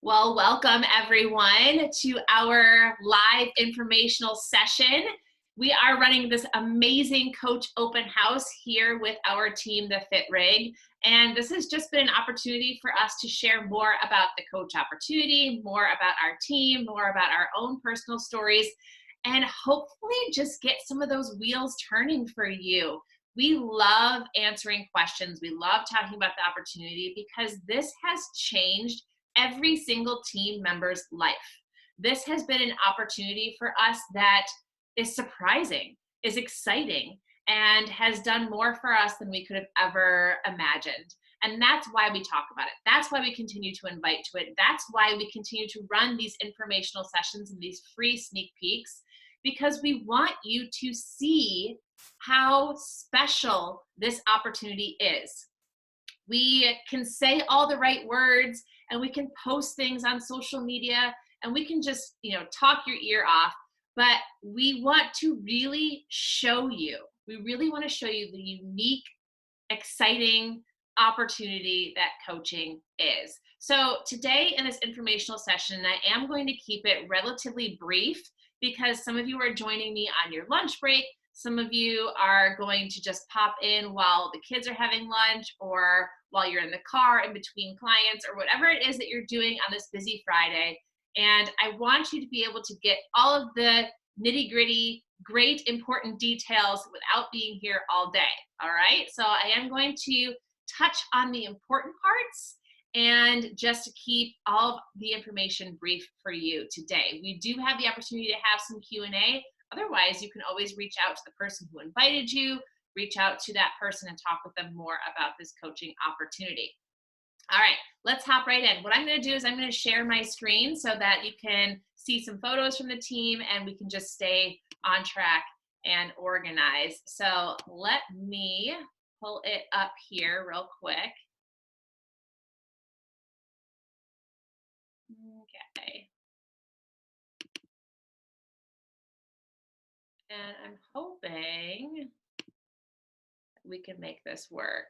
Well, welcome everyone to our live informational session. We are running this amazing coach open house here with our team, the Fit Rig. And this has just been an opportunity for us to share more about the coach opportunity, more about our team, more about our own personal stories, and hopefully just get some of those wheels turning for you. We love answering questions. We love talking about the opportunity because this has changed every single team member's life. This has been an opportunity for us that is surprising, is exciting, and has done more for us than we could have ever imagined. And that's why we talk about it. That's why we continue to invite to it. That's why we continue to run these informational sessions and these free sneak peeks, because we want you to see how special this opportunity is. We can say all the right words and we can post things on social media and we can just, talk your ear off, but we want to really show you. We really want to show you the unique, exciting opportunity that coaching is. So today in this informational session, I am going to keep it relatively brief because some of you are joining me on your lunch break. Some of you are going to just pop in while the kids are having lunch or while you're in the car in between clients or whatever it is that you're doing on this busy Friday. And I want you to be able to get all of the nitty-gritty, great, important details without being here all day. All right. So I am going to touch on the important parts and just to keep all of the information brief for you today. We do have the opportunity to have some Q&A. Otherwise, you can always reach out to the person who invited you, reach out to that person and talk with them more about this coaching opportunity. All right, let's hop right in. What I'm going to do is I'm going to share my screen so that you can see some photos from the team and we can just stay on track and organized. So let me pull it up here real quick. Okay. And I'm hoping we can make this work.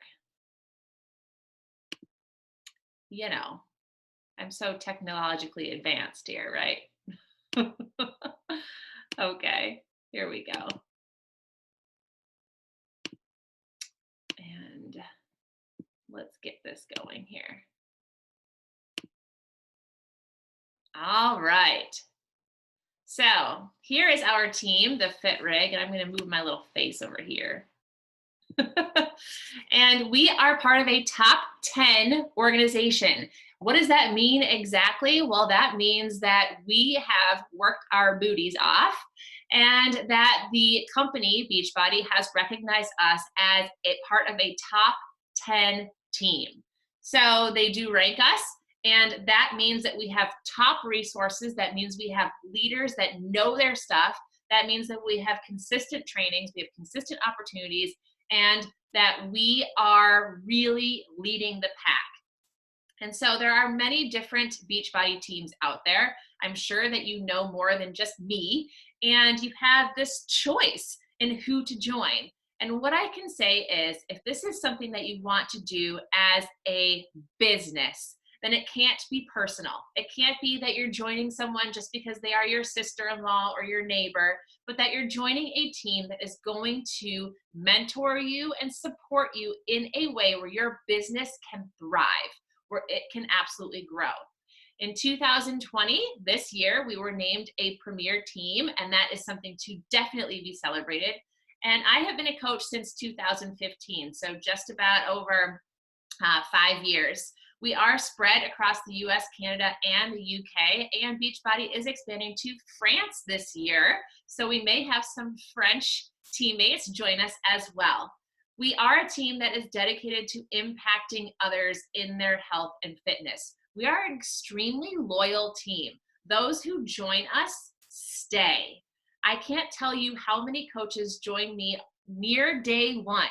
I'm so technologically advanced here, right? Okay, here we go. And let's get this going here. All right. So here is our team, the Fit Rig, and I'm going to move my little face over here. And we are part of a top 10 organization. What does that mean exactly? Well, that means that we have worked our booties off and that the company, Beachbody, has recognized us as a part of a top 10 team. So they do rank us, and that means that we have top resources. That means we have leaders that know their stuff. That means that we have consistent trainings, we have consistent opportunities, and that we are really leading the pack. And so there are many different Beachbody teams out there. I'm sure that you know more than just me, and you have this choice in who to join. And what I can say is, if this is something that you want to do as a business, then it can't be personal. It can't be that you're joining someone just because they are your sister-in-law or your neighbor, but that you're joining a team that is going to mentor you and support you in a way where your business can thrive, where it can absolutely grow. In 2020, this year, we were named a premier team, and that is something to definitely be celebrated. And I have been a coach since 2015, so just about over 5 years. We are spread across the US, Canada, and the UK, and Beachbody is expanding to France this year, so we may have some French teammates join us as well. We are a team that is dedicated to impacting others in their health and fitness. We are an extremely loyal team. Those who join us stay. I can't tell you how many coaches joined me near day one,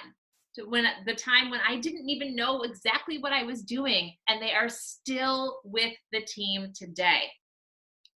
when the time when I didn't even know exactly what I was doing, and they are still with the team today.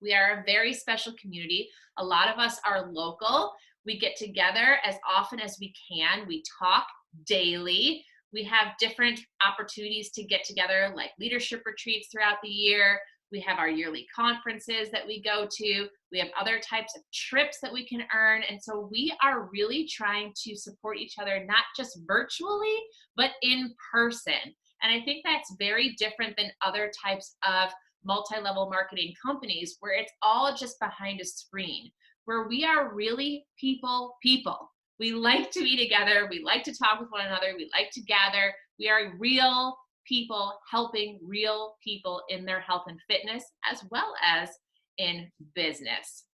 We are a very special community. A lot of us are local. We get together as often as we can. We talk daily. We have different opportunities to get together, like leadership retreats throughout the year. We have our yearly conferences that we go to. We have other types of trips that we can earn. And so we are really trying to support each other, not just virtually, but in person. And I think that's very different than other types of multi-level marketing companies where it's all just behind a screen, where we are really people. We like to be together. We like to talk with one another. We like to gather. We are real people helping real people in their health and fitness, as well as in business.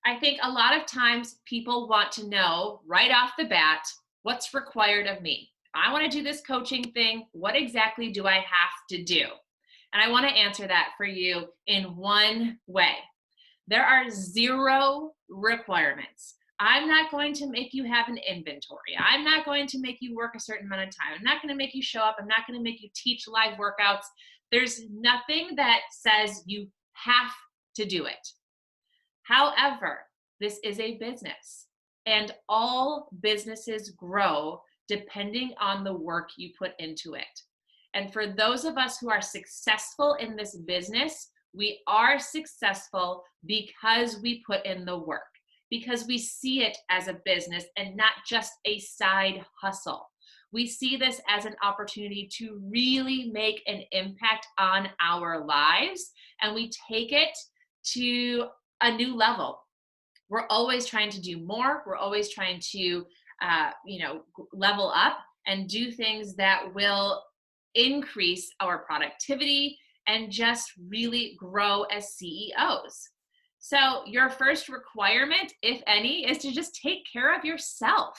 I think a lot of times people want to know right off the bat what's required of me. If I want to do this coaching thing, what exactly do I have to do? And I want to answer that for you in one way. There are 0 requirements. I'm not going to make you have an inventory. I'm not going to make you work a certain amount of time. I'm not going to make you show up. I'm not going to make you teach live workouts. There's nothing that says you have to do it. However, this is a business, and all businesses grow depending on the work you put into it. And for those of us who are successful in this business, we are successful because we put in the work, because we see it as a business and not just a side hustle. We see this as an opportunity to really make an impact on our lives, and we take it to a new level. We're always trying to do more. We're always trying to, level up and do things that will increase our productivity and just really grow as CEOs. So your first requirement, if any, is to just take care of yourself.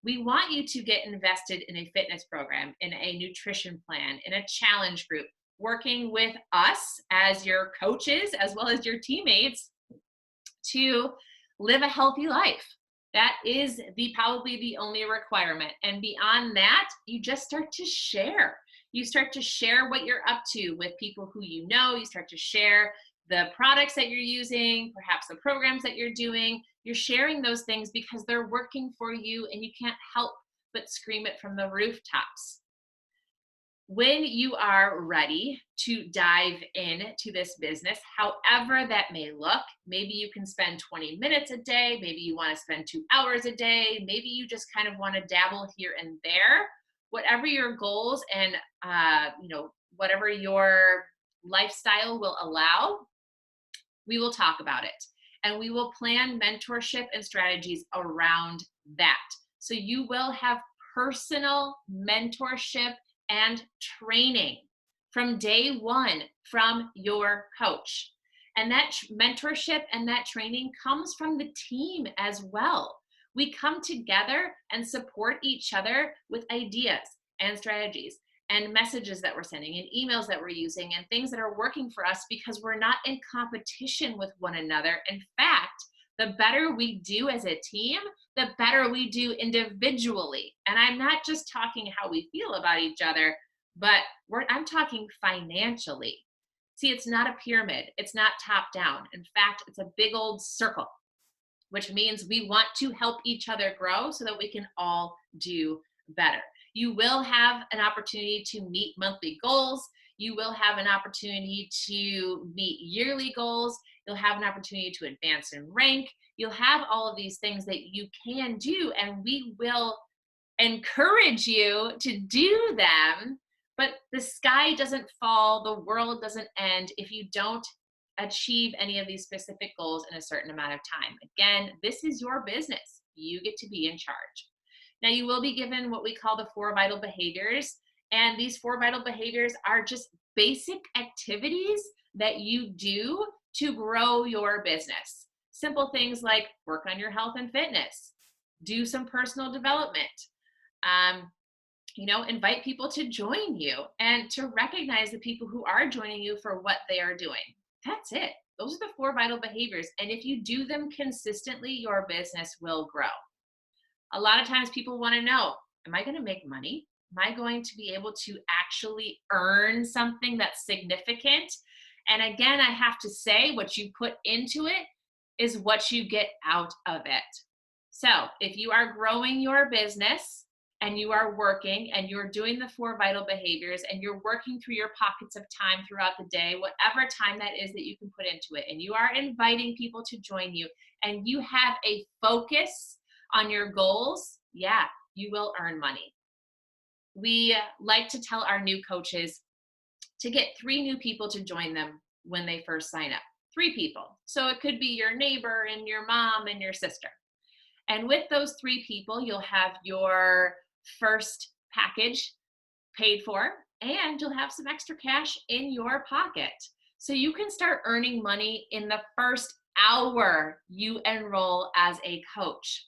We want you to get invested in a fitness program, in a nutrition plan, in a challenge group, working with us as your coaches, as well as your teammates, to live a healthy life. That is probably the only requirement. And beyond that, you just start to share. You start to share what you're up to with people who you know. You start to share the products that you're using, perhaps the programs that you're doing. You're sharing those things because they're working for you, and you can't help but scream it from the rooftops. When you are ready to dive into this business, however that may look, maybe you can spend 20 minutes a day, maybe you want to spend 2 hours a day, maybe you just kind of want to dabble here and there. Whatever your goals and whatever your lifestyle will allow, we will talk about it, and we will plan mentorship and strategies around that. So you will have personal mentorship and training from day one from your coach. And that mentorship and that training comes from the team as well. We come together and support each other with ideas and strategies and messages that we're sending and emails that we're using and things that are working for us, because we're not in competition with one another. In fact, the better we do as a team, the better we do individually. And I'm not just talking how we feel about each other, but I'm talking financially. See, it's not a pyramid. It's not top down. In fact, it's a big old circle, which means we want to help each other grow so that we can all do better. You will have an opportunity to meet monthly goals. You will have an opportunity to meet yearly goals. You'll have an opportunity to advance and rank. You'll have all of these things that you can do, and we will encourage you to do them. But the sky doesn't fall, the world doesn't end if you don't achieve any of these specific goals in a certain amount of time. Again, this is your business. You get to be in charge. Now, you will be given what we call the 4 vital behaviors. And these 4 vital behaviors are just basic activities that you do to grow your business. Simple things like work on your health and fitness, do some personal development, invite people to join you, and to recognize the people who are joining you for what they are doing. That's it. Those are the 4 vital behaviors. And if you do them consistently, your business will grow. A lot of times people want to know, am I going to make money? Am I going to be able to actually earn something that's significant? And again, I have to say, what you put into it is what you get out of it. So if you are growing your business and you are working and you're doing the 4 vital behaviors and you're working through your pockets of time throughout the day, whatever time that is that you can put into it, and you are inviting people to join you, and you have a focus on your goals, yeah, you will earn money. We like to tell our new coaches to get 3 new people to join them when they first sign up. 3 people. So it could be your neighbor and your mom and your sister. And with those 3 people, you'll have your first package paid for, and you'll have some extra cash in your pocket. So you can start earning money in the first hour you enroll as a coach.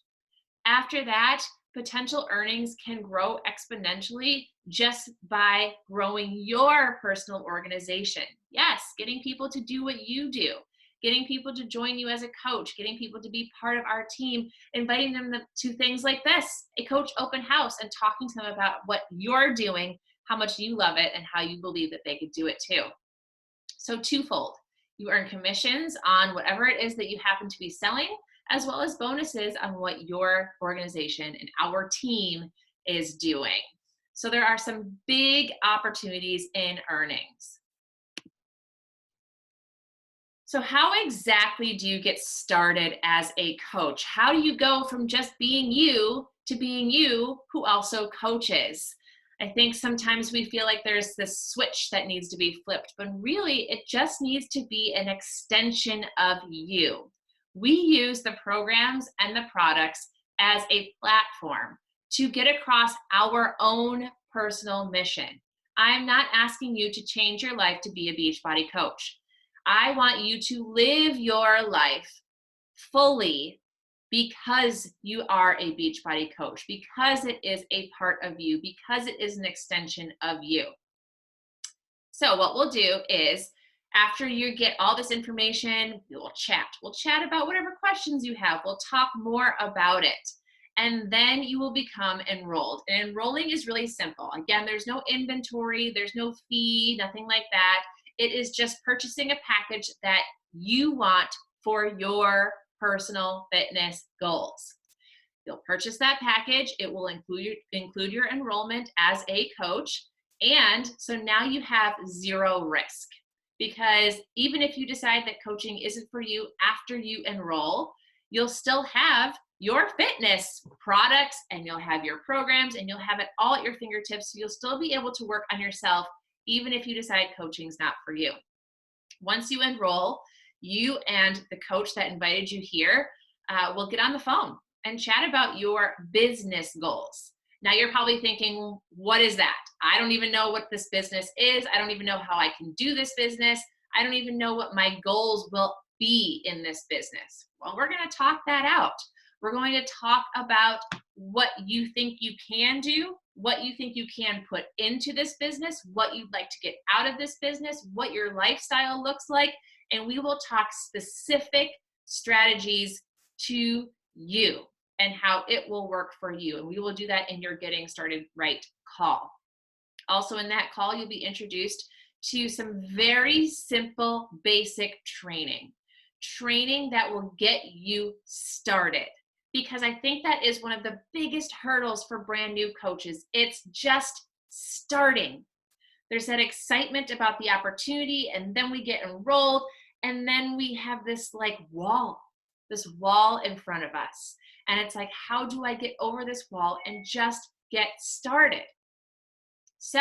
After that, potential earnings can grow exponentially just by growing your personal organization. Yes, getting people to do what you do, getting people to join you as a coach, getting people to be part of our team, inviting them to things like this, a coach open house, and talking to them about what you're doing, how much you love it, and how you believe that they could do it too. So twofold, you earn commissions on whatever it is that you happen to be selling, as well as bonuses on what your organization and our team is doing. So there are some big opportunities in earnings. So how exactly do you get started as a coach? How do you go from just being you to being you who also coaches? I think sometimes we feel like there's this switch that needs to be flipped, but really it just needs to be an extension of you. We use the programs and the products as a platform to get across our own personal mission. I'm not asking you to change your life to be a Beachbody coach. I want you to live your life fully because you are a Beachbody coach, because it is a part of you, because it is an extension of you. So what we'll do is, after you get all this information, we'll chat. We'll chat about whatever questions you have. We'll talk more about it. And then you will become enrolled. And enrolling is really simple. Again, there's no inventory, there's no fee, nothing like that. It is just purchasing a package that you want for your personal fitness goals. You'll purchase that package. It will include your enrollment as a coach. And so now you have zero risk, because even if you decide that coaching isn't for you after you enroll, you'll still have your fitness products and you'll have your programs and you'll have it all at your fingertips. So you'll still be able to work on yourself even if you decide coaching's not for you. Once you enroll, you and the coach that invited you here will get on the phone and chat about your business goals. Now you're probably thinking, what is that? I don't even know what this business is. I don't even know how I can do this business. I don't even know what my goals will be in this business. Well, we're going to talk that out. We're going to talk about what you think you can do, what you think you can put into this business, what you'd like to get out of this business, what your lifestyle looks like, and we will talk specific strategies to you and how it will work for you. And we will do that in your Getting Started Right call. Also in that call, you'll be introduced to some very simple, basic training that will get you started. Because I think that is one of the biggest hurdles for brand new coaches. It's just starting. There's that excitement about the opportunity, and then we get enrolled, and then we have this wall in front of us. And it's like, how do I get over this wall and just get started? So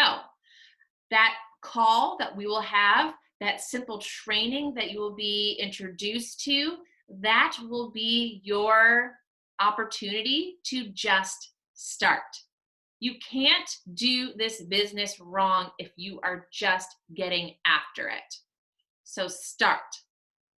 that call that we will have, that simple training that you will be introduced to, that will be your opportunity to just start. You can't do this business wrong if you are just getting after it. So start.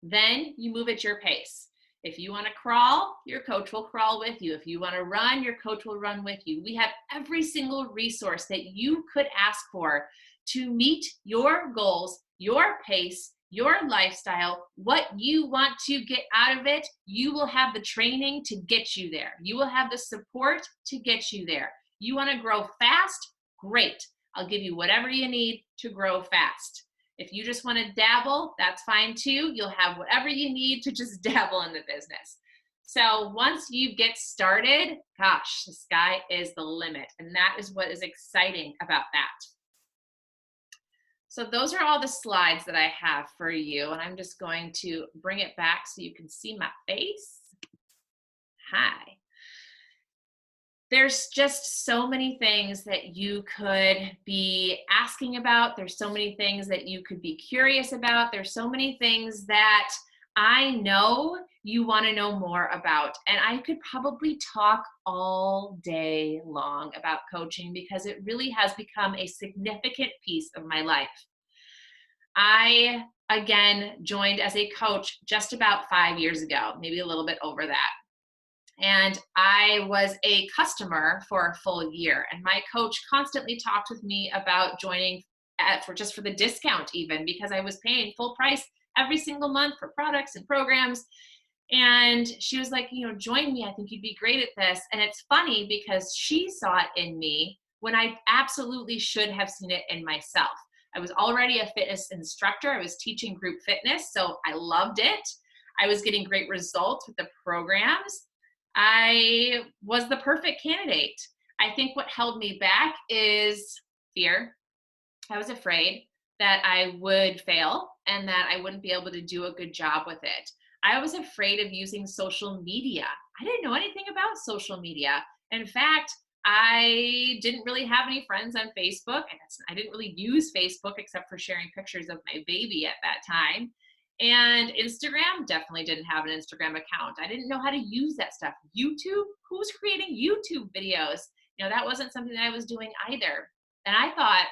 Then you move at your pace. If you want to crawl, your coach will crawl with you. If you want to run, your coach will run with you. We have every single resource that you could ask for to meet your goals, your pace, your lifestyle, what you want to get out of it. You will have the training to get you there. You will have the support to get you there. You want to grow fast? Great. I'll give you whatever you need to grow fast. If you just want to dabble, that's fine too. You'll have whatever you need to just dabble in the business. So once you get started, gosh, the sky is the limit. And that is what is exciting about that. So those are all the slides that I have for you. And I'm just going to bring it back so you can see my face. Hi. There's just so many things that you could be asking about. There's so many things that you could be curious about. There's so many things that I know you want to know more about. And I could probably talk all day long about coaching because it really has become a significant piece of my life. I, again, joined as a coach just about 5 years ago, maybe a little bit over that. And I was a customer for a full year. And my coach constantly talked with me about joining for the discount, even because I was paying full price every single month for products and programs. And she was like, join me. I think you'd be great at this. And it's funny because she saw it in me when I absolutely should have seen it in myself. I was already a fitness instructor. I was teaching group fitness, so I loved it. I was getting great results with the programs. I was the perfect candidate. I think what held me back is fear. I was afraid that I would fail and that I wouldn't be able to do a good job with it. I was afraid of using social media. I didn't know anything about social media. In fact, I didn't really have any friends on Facebook. I didn't really use Facebook except for sharing pictures of my baby at that time. And Instagram, definitely didn't have an Instagram account. I didn't know how to use that stuff. YouTube, who's creating YouTube videos? That wasn't something that I was doing either. And I thought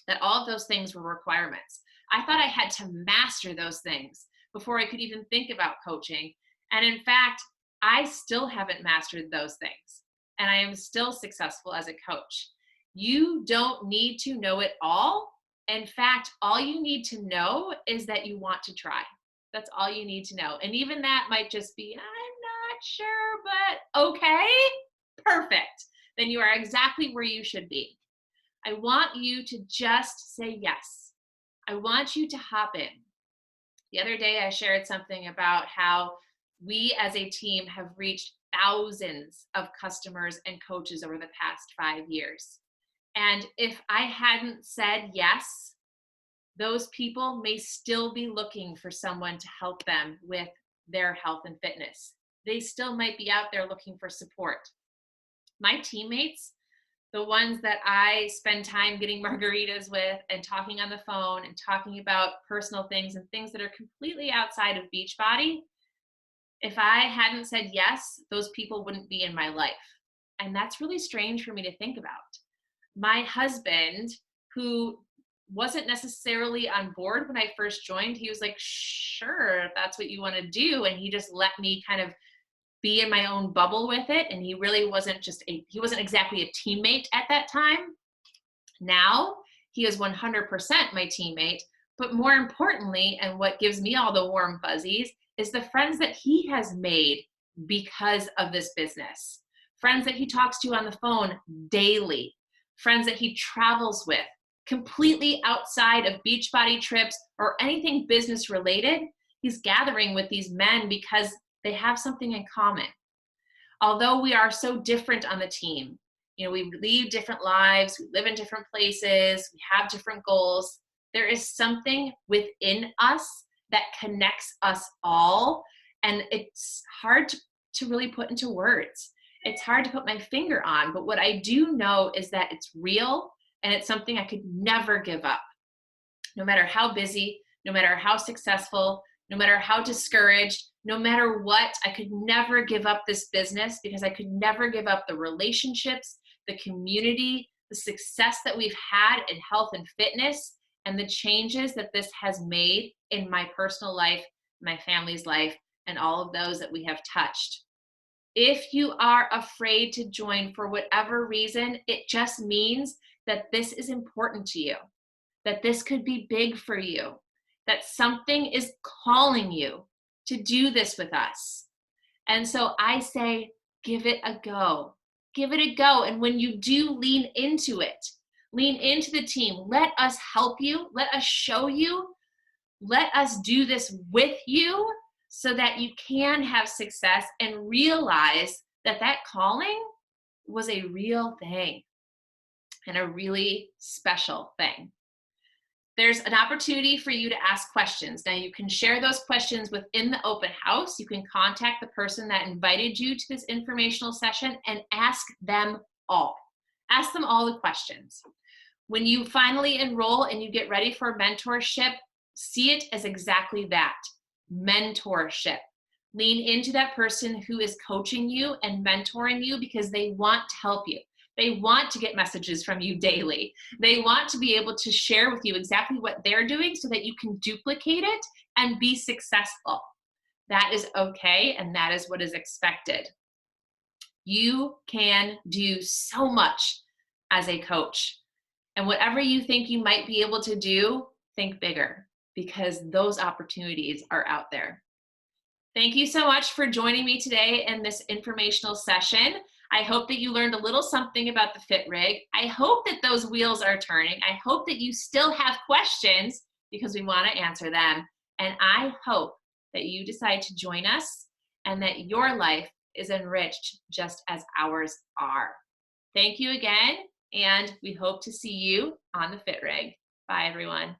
that all of those things were requirements. I thought I had to master those things before I could even think about coaching. And in fact, I still haven't mastered those things. And I am still successful as a coach. You don't need to know it all. In fact, all you need to know is that you want to try. That's all you need to know. And even that might just be, I'm not sure, but okay, perfect. Then you are exactly where you should be. I want you to just say yes. I want you to hop in. The other day, I shared something about how we as a team have reached thousands of customers and coaches over the past 5 years. And if I hadn't said yes, those people may still be looking for someone to help them with their health and fitness. They still might be out there looking for support. My teammates, the ones that I spend time getting margaritas with and talking on the phone and talking about personal things and things that are completely outside of Beachbody, if I hadn't said yes, those people wouldn't be in my life. And that's really strange for me to think about. My husband, who wasn't necessarily on board when I first joined, he was like, sure, if that's what you want to do. And he just let me kind of be in my own bubble with it. And he really wasn't he wasn't exactly a teammate at that time. Now he is 100% my teammate. But more importantly, and what gives me all the warm fuzzies, is the friends that he has made because of this business. Friends that he talks to on the phone daily. Friends that he travels with, completely outside of Beachbody trips or anything business related. He's gathering with these men because they have something in common. Although we are so different on the team, we lead different lives, we live in different places, we have different goals, there is something within us that connects us all. And it's hard to really put into words. It's hard to put my finger on, but what I do know is that it's real and it's something I could never give up. No matter how busy, no matter how successful, no matter how discouraged, no matter what, I could never give up this business because I could never give up the relationships, the community, the success that we've had in health and fitness, and the changes that this has made in my personal life, my family's life, and all of those that we have touched. If you are afraid to join for whatever reason, it just means that this is important to you, that this could be big for you, that something is calling you to do this with us. And so I say, give it a go. Give it a go. And when you do lean into it, lean into the team, let us help you, let us show you, let us do this with you so that you can have success and realize that that calling was a real thing and a really special thing. There's an opportunity for you to ask questions. Now, you can share those questions within the open house. You can contact the person that invited you to this informational session and ask them all. Ask them all the questions. When you finally enroll and you get ready for mentorship, see it as exactly that, mentorship. Lean into that person who is coaching you and mentoring you because they want to help you. They want to get messages from you daily. They want to be able to share with you exactly what they're doing so that you can duplicate it and be successful. That is okay, and that is what is expected. You can do so much as a coach. And whatever you think you might be able to do, think bigger, because those opportunities are out there. Thank you so much for joining me today in this informational session. I hope that you learned a little something about the Fit Rig. I hope that those wheels are turning. I hope that you still have questions because we want to answer them. And I hope that you decide to join us and that your life is enriched just as ours are. Thank you again, and we hope to see you on the Fit Rig. Bye, everyone.